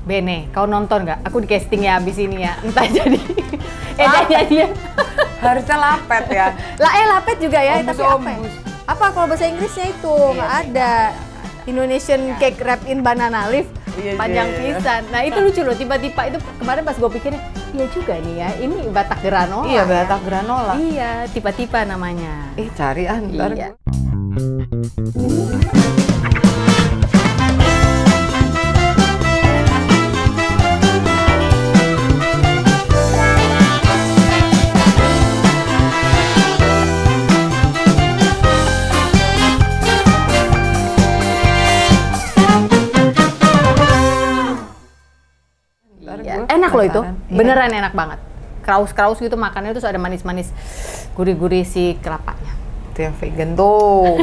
Bene, kau nonton nggak? Aku di casting ya abis ini ya, entah jadi jadi Harusnya lapet ya. lapet juga ya, Ombus, tapi apa? ombus. Apa kalau bahasa Inggrisnya itu nggak ada? Indonesian cake wrapped in banana leaf, panjang pisan. Nah itu lucu loh, tiba-tiba itu kemarin pas gue pikirin, iya juga nih ya, ini Batak granola. Iya, Batak granola. Iya, tiba-tiba namanya. Cari ntar. Iya. Enak loh itu, beneran enak banget. Kraus-kraus gitu makannya terus ada manis-manis, gurih-gurih si kelapanya. Itu yang vegan tuh.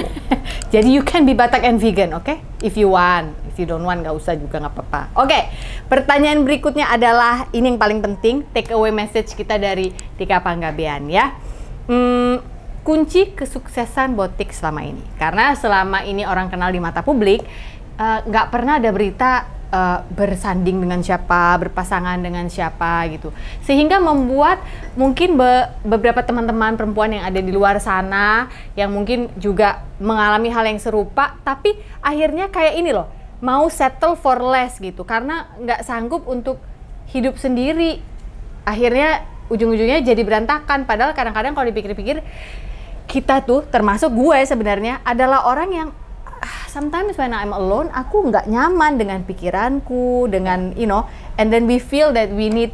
Jadi you can be Batak and vegan, oke? If you want, if you don't want nggak usah juga nggak apa-apa. Oke, pertanyaan berikutnya adalah ini yang paling penting, take away message kita dari Tika Panggabean ya. Kunci kesuksesan Botik selama ini, karena selama ini orang kenal di mata publik, nggak pernah ada berita bersanding dengan siapa, berpasangan dengan siapa gitu. Sehingga membuat mungkin beberapa teman-teman perempuan yang ada di luar sana yang mungkin juga mengalami hal yang serupa, tapi akhirnya kayak ini loh, mau settle for less gitu karena nggak sanggup untuk hidup sendiri. Akhirnya ujung-ujungnya jadi berantakan. Padahal kadang-kadang kalau dipikir-pikir, kita tuh termasuk gue sebenarnya adalah orang yang sometimes when I'm alone, aku nggak nyaman dengan pikiranku, dengan and then we feel that we need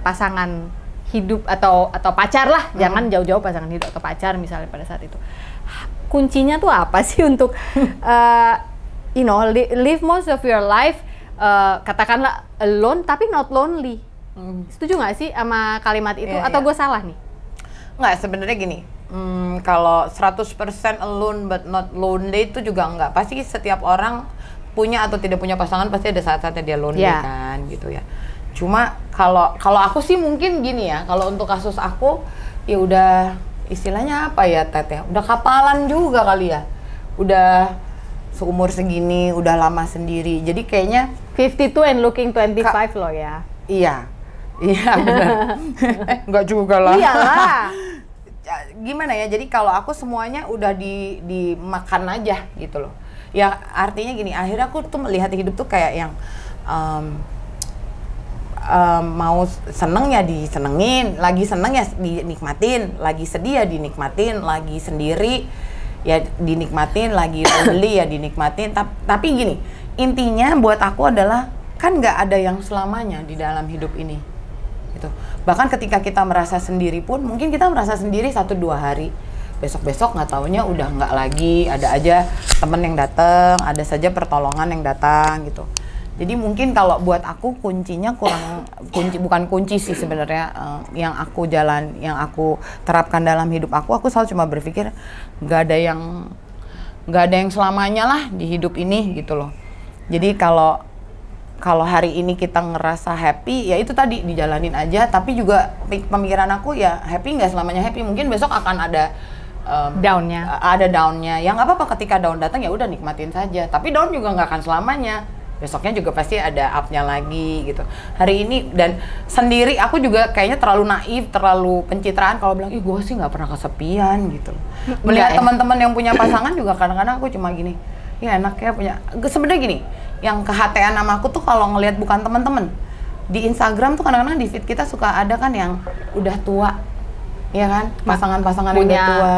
pasangan hidup atau pacar lah, jangan jauh-jauh pasangan hidup atau pacar misalnya pada saat itu. Kuncinya tuh apa sih untuk live most of your life katakanlah alone tapi not lonely? Setuju nggak sih sama kalimat itu atau gue salah nih? Nggak, sebenarnya gini. Kalau 100% alone but not lonely itu juga enggak. Pasti setiap orang punya atau tidak punya pasangan pasti ada saat-saatnya dia lonely kan gitu ya. Cuma kalau aku sih mungkin gini ya, kalau untuk kasus aku ya udah istilahnya apa ya Teteh, udah kapalan juga kali ya. Udah seumur segini, udah lama sendiri. Jadi kayaknya 52 and looking 25 loh ya. Iya benar. Enggak juga lah. Iyalah. Gimana ya, jadi kalau aku semuanya udah dimakan aja gitu loh. Ya artinya gini, akhirnya aku tuh melihat hidup tuh kayak yang mau seneng ya disenengin, lagi seneng ya dinikmatin, lagi sedih ya dinikmatin, lagi sendiri ya dinikmatin, lagi lonely ya dinikmatin. Tapi gini, intinya buat aku adalah kan nggak ada yang selamanya di dalam hidup ini gitu. Bahkan ketika kita merasa sendiri pun, mungkin kita merasa sendiri 1-2 hari, besok-besok nggak taunya udah nggak lagi, ada aja temen yang datang, ada saja pertolongan yang datang gitu. Jadi mungkin kalau buat aku kuncinya bukan kunci sih sebenarnya, yang aku terapkan dalam hidup aku selalu cuma berpikir nggak ada yang selamanya lah di hidup ini gitu loh. Jadi kalau hari ini kita ngerasa happy, ya itu tadi dijalanin aja. Tapi juga pemikiran aku ya happy nggak selamanya happy. Mungkin besok akan ada downnya. Ada downnya. Ya nggak apa-apa, ketika down datang ya udah nikmatin saja. Tapi down juga nggak akan selamanya. Besoknya juga pasti ada up-nya lagi gitu. Hari ini dan sendiri aku juga kayaknya terlalu naif, terlalu pencitraan kalau bilang ih gue sih nggak pernah kesepian gitu. Melihat teman-teman yang punya pasangan juga kadang-kadang aku cuma gini, ya enak ya punya. Sebenarnya gini. Yang kehatean sama aku tuh kalau ngelihat bukan teman-teman di Instagram tuh kadang-kadang di feed kita suka ada kan yang udah tua, ya kan, pasangan-pasangan yang udah tua,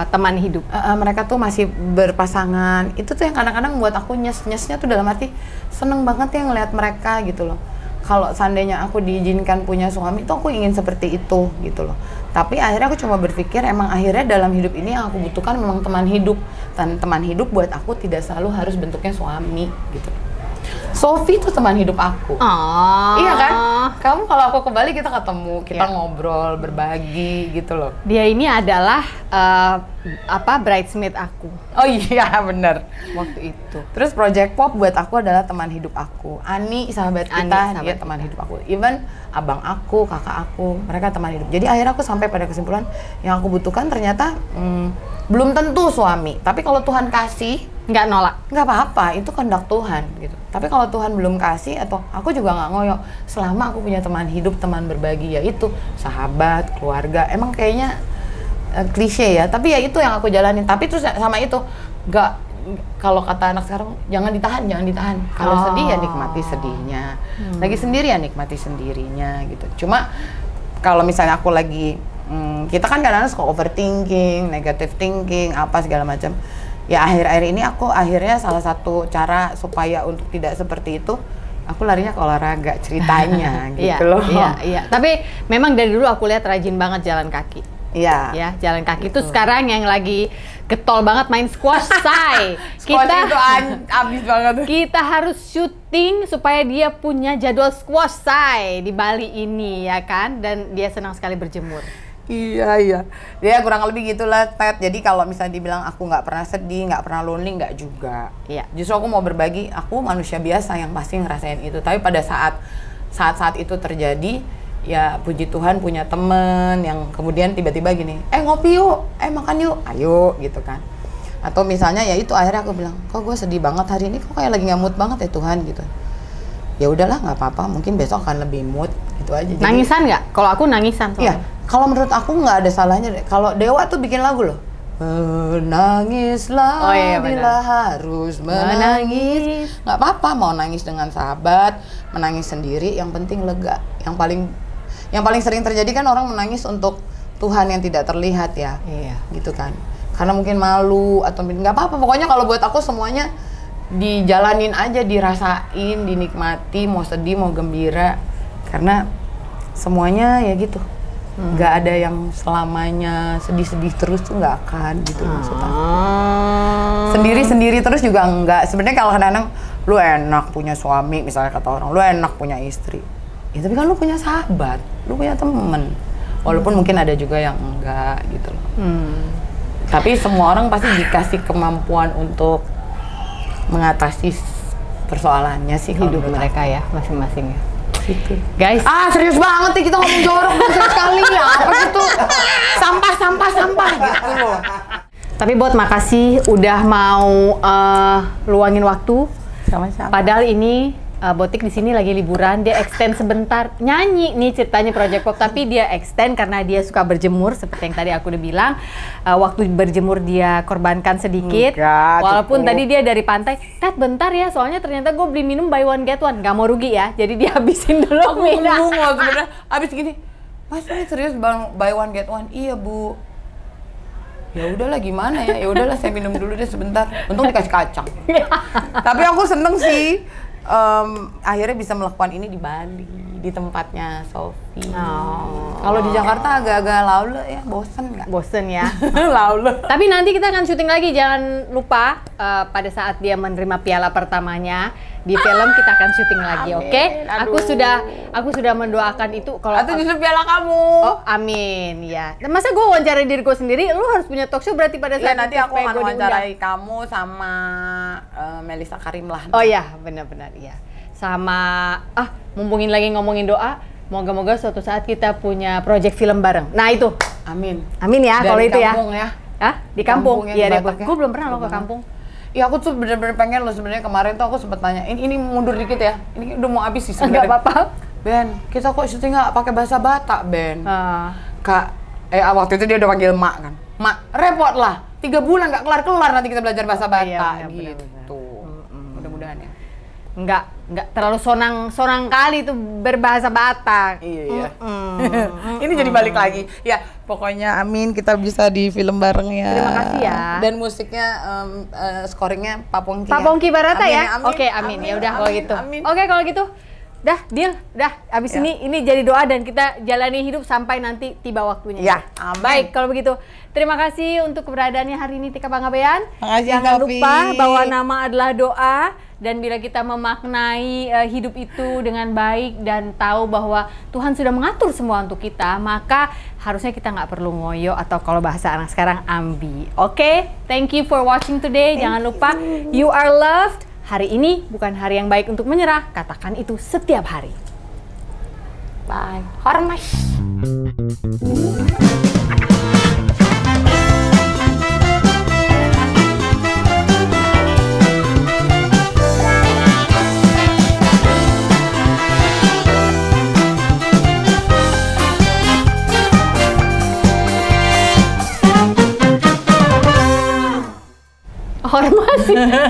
teman hidup. Mereka tuh masih berpasangan. Itu tuh yang kadang-kadang buat aku nyesnya tuh dalam arti seneng banget ya ngelihat mereka gitu loh. Kalau seandainya aku diizinkan punya suami tuh aku ingin seperti itu gitu loh. Tapi akhirnya aku cuma berpikir emang akhirnya dalam hidup ini yang aku butuhkan memang teman hidup. Dan teman hidup buat aku tidak selalu harus bentuknya suami gitu. Sophie tuh teman hidup aku. Iya kan? Kamu kalau aku ke Bali kita ketemu, kita ngobrol, berbagi gitu loh. Dia ini adalah bridesmaid aku. Oh iya benar. Waktu itu. Terus Project Pop buat aku adalah teman hidup aku. Ani sahabat kita, dia teman hidup aku. Even abang aku, kakak aku, mereka teman hidup. Jadi akhirnya aku sampai pada kesimpulan yang aku butuhkan ternyata belum tentu suami. Tapi kalau Tuhan kasih Nggak nolak. Nggak apa-apa, itu kehendak Tuhan gitu. Tapi kalau Tuhan belum kasih, atau aku juga nggak ngoyo, selama aku punya teman hidup, teman berbagi, yaitu sahabat, keluarga. Emang kayaknya klise ya, tapi ya itu yang aku jalanin. Tapi terus sama itu, nggak, kalau kata anak sekarang, jangan ditahan. Kalau sedih ya nikmati sedihnya, lagi sendiri ya nikmati sendirinya gitu. Cuma kalau misalnya aku lagi, kita kan kadang-kadang suka overthinking, negative thinking, apa segala macam. Ya akhir-akhir ini aku akhirnya salah satu cara supaya untuk tidak seperti itu, aku larinya ke olahraga ceritanya gitu loh. Iya. Tapi memang dari dulu aku lihat rajin banget jalan kaki. Iya. Ya, jalan kaki itu sekarang yang lagi getol banget main squash, say. Squash itu abis banget. Kita harus syuting supaya dia punya jadwal squash, say, di Bali ini ya kan, dan dia senang sekali berjemur. Iya. Dia kurang lebih gitulah, Ted. Jadi kalau misalnya dibilang aku nggak pernah sedih, nggak pernah lonely, nggak juga. Iya. Justru aku mau berbagi, aku manusia biasa yang pasti ngerasain itu. Tapi pada saat itu terjadi, ya puji Tuhan punya temen yang kemudian tiba-tiba gini, ngopi yuk, makan yuk, ayo gitu kan. Atau misalnya ya itu akhirnya aku bilang, kok gue sedih banget hari ini, kok kayak lagi nggak mood banget ya Tuhan gitu. Ya udahlah, nggak apa-apa, mungkin besok akan lebih mood gitu aja. Jadi, nangisan nggak? Kalau aku nangisan soalnya. Iya, kalau menurut aku nggak ada salahnya deh. Kalau Dewa tuh bikin lagu loh, menangislah bila harus menangis. Nggak apa-apa, mau nangis dengan sahabat, menangis sendiri, yang penting lega. Yang paling sering terjadi kan orang menangis untuk Tuhan yang tidak terlihat ya. Iya. Gitu kan. Karena mungkin malu atau nggak apa-apa. Pokoknya kalau buat aku semuanya dijalanin aja, dirasain, dinikmati, mau sedih, mau gembira. Karena semuanya ya gitu. Nggak ada yang selamanya sedih-sedih terus tuh, nggak akan gitu maksudnya. Sendiri-sendiri terus juga enggak. Sebenarnya kalau kadang-kadang lu enak punya suami, misalnya kata orang, lu enak punya istri. Ya tapi kan lu punya sahabat, lu punya temen. Walaupun mungkin ada juga yang enggak gitu loh. Tapi semua orang pasti dikasih kemampuan untuk mengatasi persoalannya sih Hidup mereka ya, masing-masing ya. Gitu. Guys, serius banget nih kita ngomong jorok sekali ya. Apa gitu? Sampah gitu loh. tapi Bot, makasih udah mau luangin waktu. Sama-sama. Padahal ini Botik di sini lagi liburan, dia extend sebentar nyanyi nih ceritanya Project Pop, tapi dia extend karena dia suka berjemur seperti yang tadi aku udah bilang. Waktu berjemur dia korbankan sedikit. Walaupun tadi dia dari pantai, Ted bentar ya, soalnya ternyata gue beli minum buy one get one, gak mau rugi ya, jadi dia habisin dulu. Aku bingung sebenarnya, abis gini, Mas ini serius buy one get one? Iya Bu. Ya udahlah gimana ya, udahlah saya minum dulu deh sebentar. Untung dikasih kacang. Tapi aku seneng sih. Akhirnya bisa melakukan ini di Bali, di tempatnya Sophie. Kalau di Jakarta agak-agak laule ya, bosen nggak? Bosen ya. Laule. Tapi nanti kita akan syuting lagi, jangan lupa pada saat dia menerima piala pertamanya di film kita akan syuting lagi, oke? Aku sudah mendoakan itu kalau atau justru piala kamu. Oh, amin ya. Masa gue wawancara diriku sendiri, lu harus punya talk show berarti pada saat nanti aku akan wawancarai kamu sama Melissa Karim lah. Oh ya, benar-benar ya. Sama mumpungin lagi ngomongin doa, moga-moga suatu saat kita punya project film bareng. Nah itu. Amin. Amin ya kalau itu ya. Di kampung ya. Di kampung. Iya deh, gue belum pernah lo ke kampung. Ya aku tuh bener-bener pengen loh sebenarnya. Kemarin tuh aku sempet tanya, ini mundur dikit ya. Ini udah mau habis sih sebenarnya. Enggak apa-apa. Ben, kita kok syuting nggak pakai bahasa Batak, Ben? Kak, waktu itu dia udah panggil Mak kan. Mak, repot lah. 3 bulan nggak kelar-kelar nanti kita belajar bahasa Batak gitu. Mudah-mudahan ya. Nggak terlalu sonang kali tuh berbahasa Batak. Iya. Ini jadi balik lagi. Ya, pokoknya amin kita bisa di film bareng ya. Terima kasih ya. Dan musiknya scoringnya Pak Pongki Barata ya. Oke, amin. Ya udah kalau gitu. Oke, kalau gitu. Dah, deal. Dah, abis ini jadi doa dan kita jalani hidup sampai nanti tiba waktunya. Ya, amin. Baik, kalau begitu. Terima kasih untuk keberadaannya hari ini Tika Panggabean. Jangan lupa bahwa nama adalah doa. Dan bila kita memaknai hidup itu dengan baik dan tahu bahwa Tuhan sudah mengatur semua untuk kita, maka harusnya kita nggak perlu ngoyo atau kalau bahasa anak sekarang ambi. Oke? Thank you for watching today. Jangan lupa, you are loved. Hari ini bukan hari yang baik untuk menyerah. Katakan itu setiap hari. Bye. Hormat.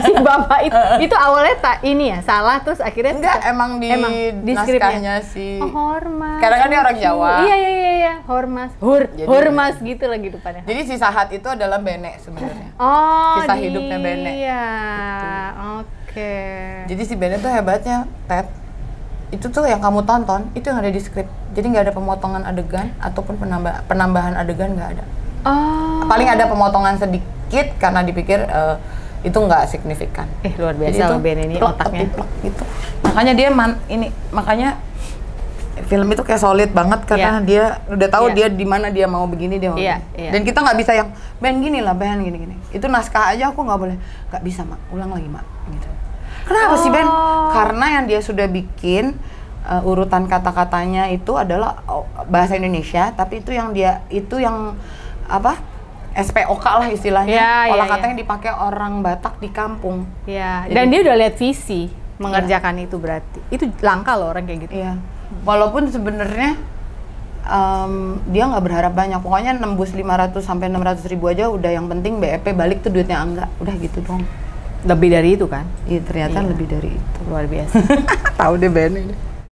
si bapak itu awalnya ini ya salah terus akhirnya Enggak, emang di naskahnya si. Oh, Hormas. Karena kan dia orang Jawa. Iya. Hormas. Hormas gitu lagi depannya. Jadi si Sahat itu adalah Bene sebenarnya. Oh, kisah hidupnya Bene. Iya. Gitu. Oke. Jadi si Bene tuh hebatnya, Ted. Itu tuh yang kamu tonton, itu yang ada di skrip. Jadi nggak ada pemotongan adegan ataupun penambahan adegan, nggak ada. Oh. Paling ada pemotongan sedikit karena dipikir itu nggak signifikan. Luar biasa loh Ben ini otaknya. Gitu. Makanya dia makanya film itu kayak solid banget karena dia udah tahu dia di mana dia mau begini dia mau. begini. Dan kita nggak bisa yang Ben gini lah, Ben gini. Itu naskah aja aku nggak boleh. Nggak bisa mak, ulang lagi mak. Gitu. Kenapa sih Ben? Karena yang dia sudah bikin urutan kata-katanya itu adalah bahasa Indonesia, tapi itu yang apa? SPOK lah istilahnya. Olah kata yang dipakai orang Batak di kampung. Iya. Dan dia udah lihat visi mengerjakan itu berarti. Itu langka loh orang kayak gitu. Iya. Walaupun sebenarnya dia nggak berharap banyak. Pokoknya nembus 500 sampai 600 ribu aja udah, yang penting BEP balik tuh duitnya Angga. Udah gitu dong. Lebih dari itu kan? Iya, ternyata lebih dari itu. Luar biasa. Tahu deh Ben ini.